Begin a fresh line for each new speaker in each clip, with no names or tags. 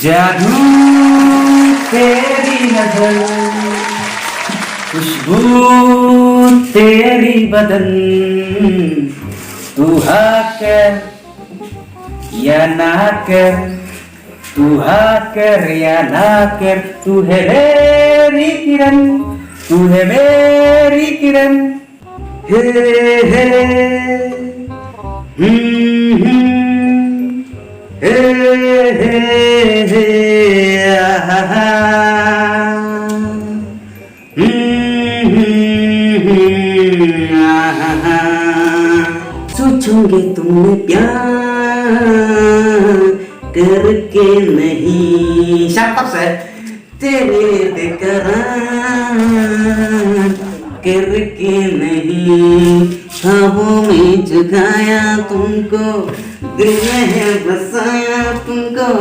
जादू तेरी नजर, खुशबू तेरी बदन, तू हाँ कर या ना कर, तू हाँ कर या ना कर, तू है मेरी किरण, तू है मेरी किरण। हे हे हे हे आहा आहा। सोचोगे तुमने प्यार करके नहीं, शाबाश है, तेरे बेकरार करके नहीं, ख्वाबों में जगाया तुमको, दिल में है बसाया तुमको,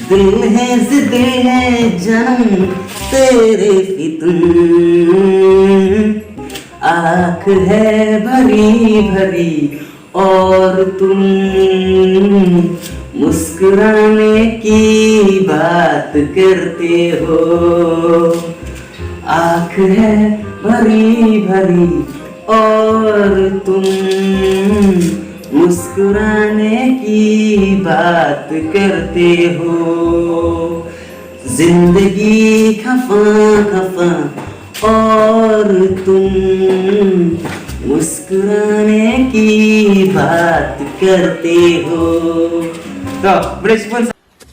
दिल है जिद है जानम तेरे फितून, आँख है भरी भरी और तुम मुस्कुराने की बात करते हो, आँख है भरी भरी और तुम मुस्कुराने की बात करते हो, जिंदगी खफा खफा और तुम मुस्कुराने की बात करते हो। तो berespon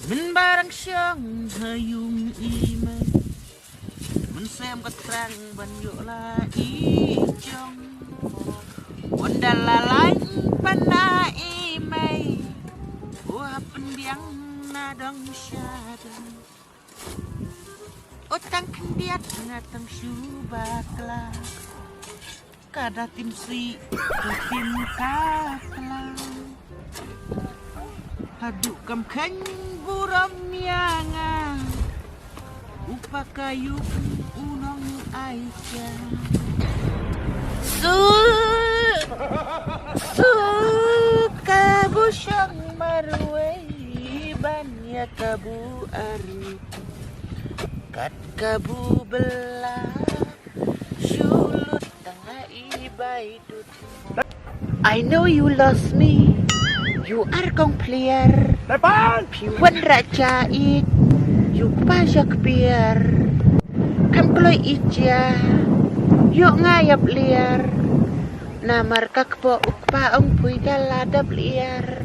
Min barang siyang hayung imay Min sayam katrang banyo la ijong Wanda lalay pana imay Uhapan biyang nadang syadang Otang kendiat ngatang syubakla Kadatim si kutim kaklang Haduk kam keng buram yanga Upakayu unong aicha Kabu siyang marway Banya kabu ari Kat kabu bela Sulut tanga ibay dut I know you lost me You are kong player Piwan raja it You pajak biar Kam kloy ija Yuk ngayap liar Namar kakpo ukpa ong puy daladap liar